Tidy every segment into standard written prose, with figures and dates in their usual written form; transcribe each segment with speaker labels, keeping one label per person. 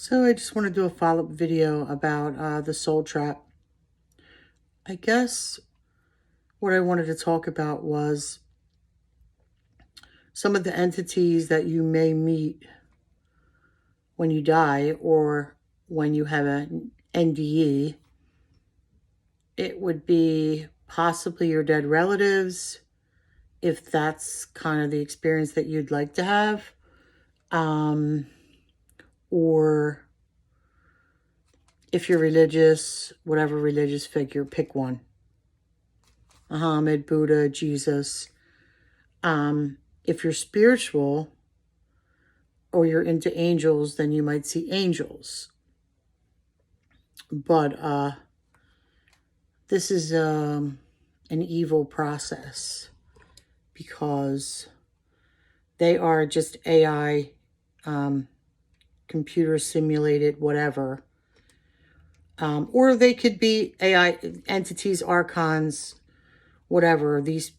Speaker 1: So I just want to do a follow-up video about the soul trap. I guess what I wanted to talk about was some of the entities that you may meet when you die or when you have an NDE. It would be possibly your dead relatives, if that's kind of the experience that you'd like to have. Or if you're religious, whatever religious figure, pick one. Muhammad, Buddha, Jesus. If you're spiritual or you're into angels, then you might see angels. But this is an evil process because they are just AI, computer simulated, whatever. Or they could be AI entities, archons, whatever, these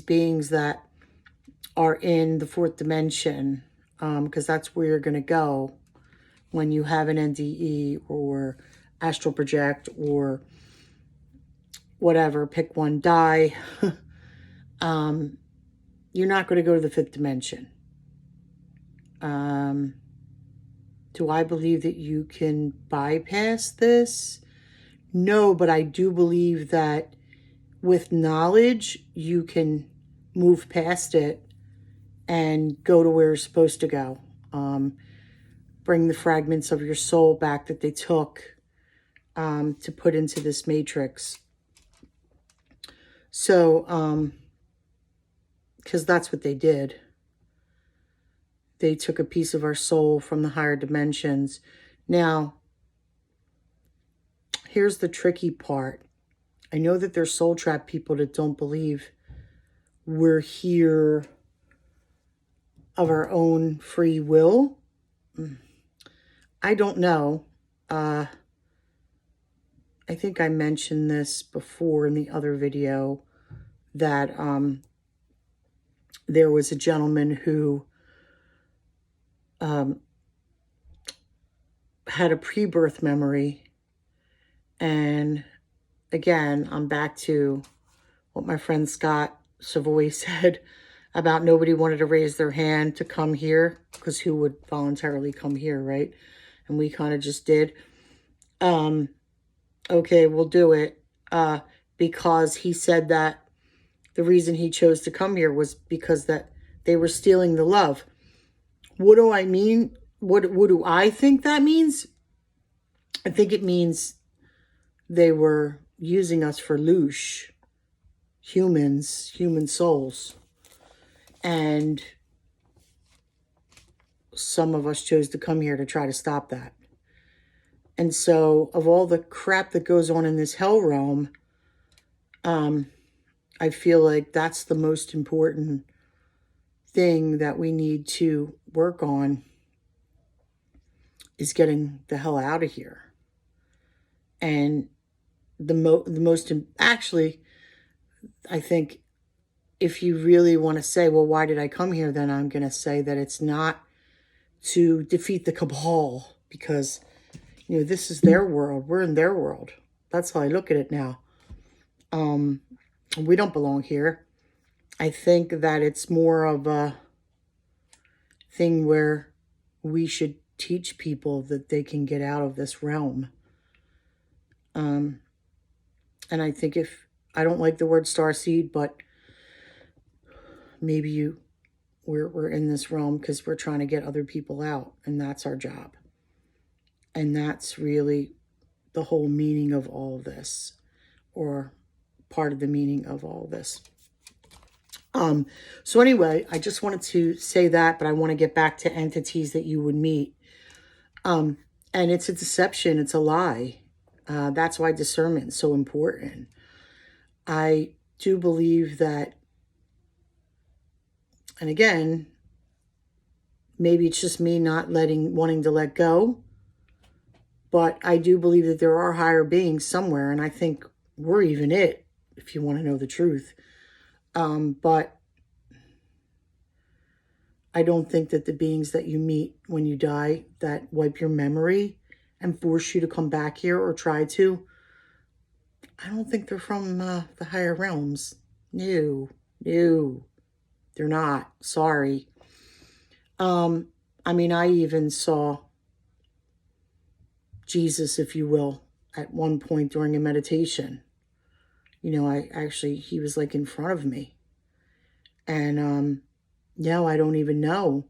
Speaker 1: beings that are in the fourth dimension, because that's where you're going to go when you have an NDE or astral project or whatever, pick one, die. You're not going to go to the fifth dimension. Do I believe that you can bypass this? No, but I do believe that with knowledge, you can move past it and go to where you're supposed to go. Bring the fragments of your soul back that they took to put into this matrix. So, because that's what they did. They took a piece of our soul from the higher dimensions. Now, here's the tricky part. I know that there's soul trap people that don't believe we're here of our own free will. I don't know. I think I mentioned this before in the other video that there was a gentleman who had a pre-birth memory. And again, I'm back to what my friend Scott Savoy said about nobody wanted to raise their hand to come here, because who would voluntarily come here, right? And we kind of just did. Okay, we'll do it. Because he said that the reason he chose to come here was because that they were stealing the love. What do I mean? What do I think that means? I think it means they were using us for louche, humans, human souls. And some of us chose to come here to try to stop that. And so of all the crap that goes on in this hell realm, I feel like that's the most important thing that we need to work on, is getting the hell out of here. And actually, I think if you really want to say, well, why did I come here? Then I'm going to say that it's not to defeat the cabal, because, you know, this is their world. We're in their world. That's how I look at it now. We don't belong here. I think that it's more of a thing where we should teach people that they can get out of this realm. And I think I don't like the word starseed, but maybe we're in this realm because we're trying to get other people out, and that's our job. And that's really the whole meaning of all of this, or part of the meaning of all of this. So anyway, I just wanted to say that, but I want to get back to entities that you would meet. And it's a deception. It's a lie. That's why discernment is so important. I do believe that, and again, maybe it's just me not wanting to let go, but I do believe that there are higher beings somewhere, and I think we're even it, if you want to know the truth. But I don't think that the beings that you meet when you die that wipe your memory and force you to come back here or try to, I don't think they're from the higher realms. No, no, they're not. Sorry. I mean, I even saw Jesus, if you will, at one point during a meditation. You know, he was like in front of me. And now I don't even know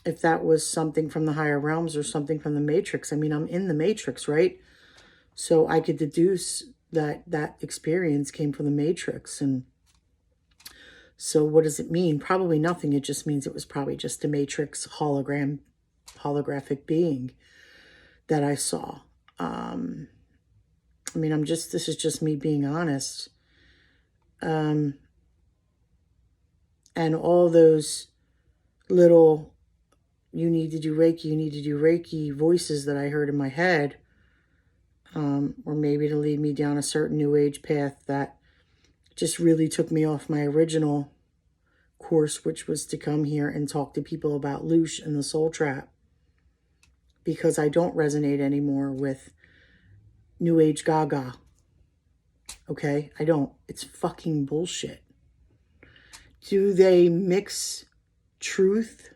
Speaker 1: if that was something from the higher realms or something from the Matrix. I mean, I'm in the Matrix, right? So I could deduce that that experience came from the Matrix. And so what does it mean? Probably nothing. It just means it was probably just a Matrix holographic being that I saw. I mean, this is just me being honest. And all those little, you need to do Reiki voices that I heard in my head, or maybe to lead me down a certain new age path that just really took me off my original course, which was to come here and talk to people about Loosh and the Soul Trap, because I don't resonate anymore with new age gaga. Okay? I don't. It's fucking bullshit. Do they mix truth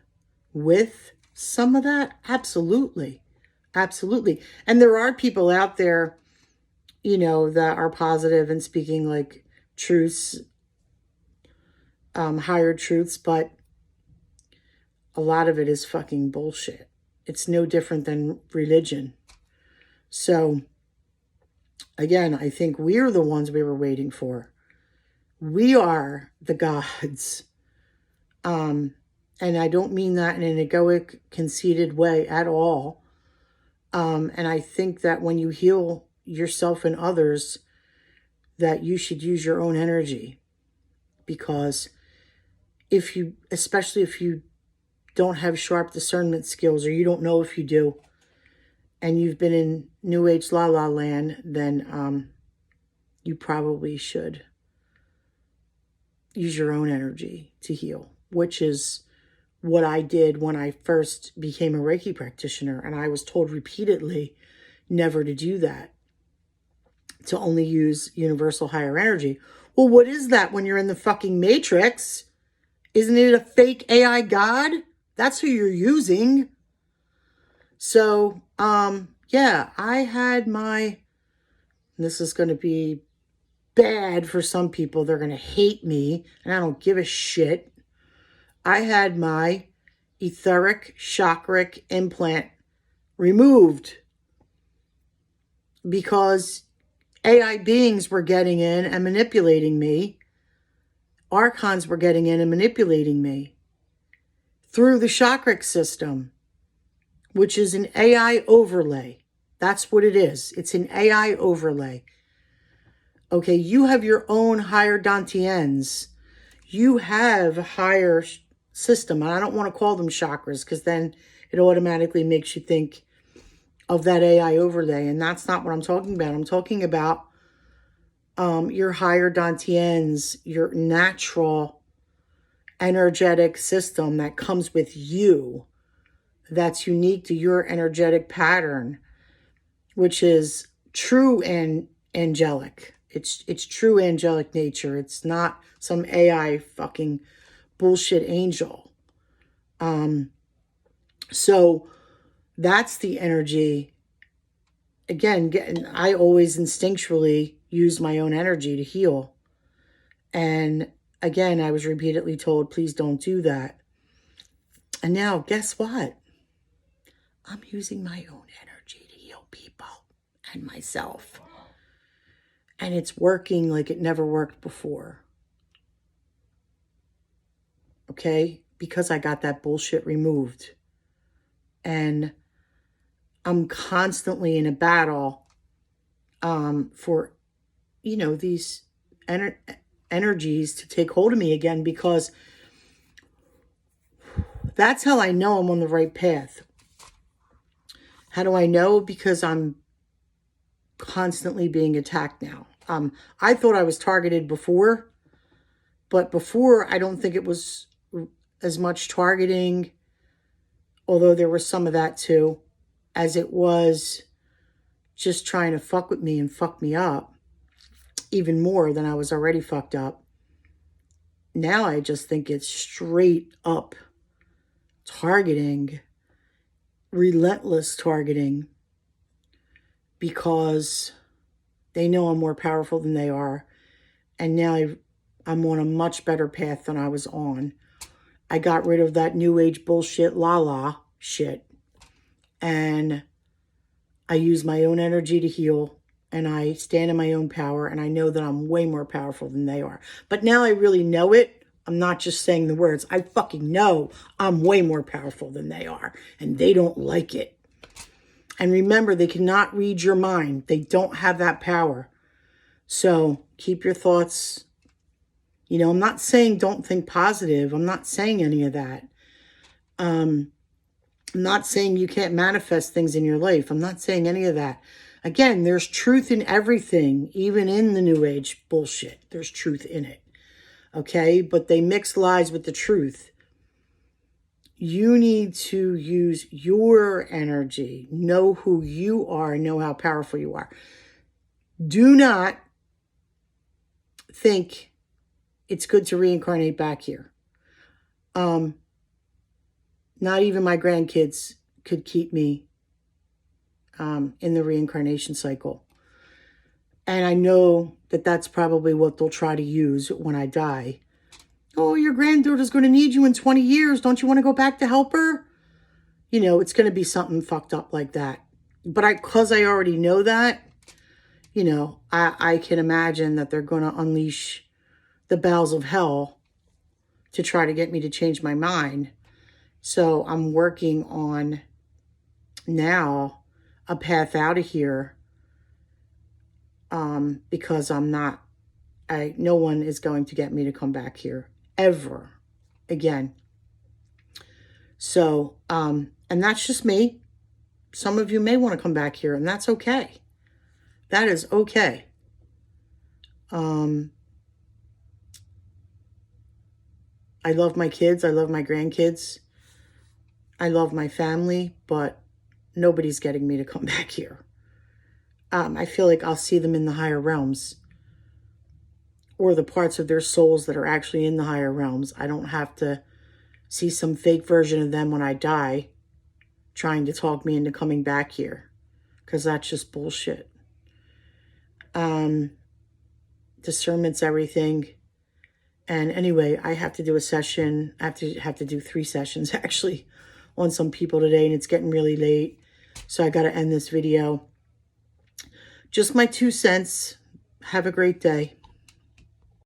Speaker 1: with some of that? Absolutely. Absolutely. And there are people out there, you know, that are positive and speaking like truths, higher truths, but a lot of it is fucking bullshit. It's no different than religion. So, again, I think we're the ones we were waiting for. We are the gods. And I don't mean that in an egoic, conceited way at all. And I think that when you heal yourself and others, that you should use your own energy. Because especially if you don't have sharp discernment skills, or you don't know if you do, and you've been in New Age la la land, then you probably should use your own energy to heal, which is what I did when I first became a Reiki practitioner. And I was told repeatedly never to do that, to only use universal higher energy. Well, what is that when you're in the fucking Matrix? Isn't it a fake AI god? That's who you're using. So, yeah, I had this is going to be bad for some people. They're going to hate me, and I don't give a shit. I had my etheric chakric implant removed because AI beings were getting in and manipulating me. Archons were getting in and manipulating me through the chakric system, which is an AI overlay. That's what it is. It's an AI overlay. Okay, you have your own higher dantians. You have a higher system. And I don't want to call them chakras, because then it automatically makes you think of that AI overlay. And that's not what I'm talking about. I'm talking about your higher dantians, your natural energetic system that comes with you, that's unique to your energetic pattern, which is true and angelic. It's true angelic nature. It's not some AI fucking bullshit angel. So that's the energy. Again, I always instinctually use my own energy to heal. And again, I was repeatedly told, please don't do that. And now, guess what? I'm using my own energy to heal people and myself. And it's working like it never worked before. Okay? Because I got that bullshit removed. And I'm constantly in a battle for, you know, these energies to take hold of me again, because that's how I know I'm on the right path. How do I know? Because I'm constantly being attacked now. I thought I was targeted before, But before, I don't think it was as much targeting, although there was some of that too, as it was just trying to fuck with me and fuck me up even more than I was already fucked up. Now I just think it's straight up targeting, relentless targeting, because they know I'm more powerful than they are. And now I'm on a much better path than I was on. I got rid of that new age bullshit, la shit. And I use my own energy to heal. And I stand in my own power. And I know that I'm way more powerful than they are. But now I really know it. I'm not just saying the words. I fucking know I'm way more powerful than they are. And they don't like it. And remember, they cannot read your mind. They don't have that power. So keep your thoughts. You know, I'm not saying don't think positive. I'm not saying any of that. I'm not saying you can't manifest things in your life. I'm not saying any of that. Again, there's truth in everything, even in the new age bullshit. There's truth in it. Okay? But they mix lies with the truth. You need to use your energy. Know who you are. Know how powerful you are. Do not think it's good to reincarnate back here. Not even my grandkids could keep me in the reincarnation cycle. And I know that that's probably what they'll try to use when I die. Oh, your granddaughter's going to need you in 20 years. Don't you want to go back to help her? You know, it's going to be something fucked up like that. But because I already know that, you know, I can imagine that they're going to unleash the bowels of hell to try to get me to change my mind. So I'm working on now a path out of here, because no one is going to get me to come back here ever again. So, and that's just me. Some of you may want to come back here, and that's okay. That is okay. I love my kids. I love my grandkids. I love my family, but nobody's getting me to come back here. I feel like I'll see them in the higher realms, or the parts of their souls that are actually in the higher realms. I don't have to see some fake version of them when I die trying to talk me into coming back here, because that's just bullshit. Discernment's everything. And anyway, I have to do a session. I have to do 3 sessions actually on some people today, and it's getting really late. So I got to end this video. Just my 2 cents. Have a great day.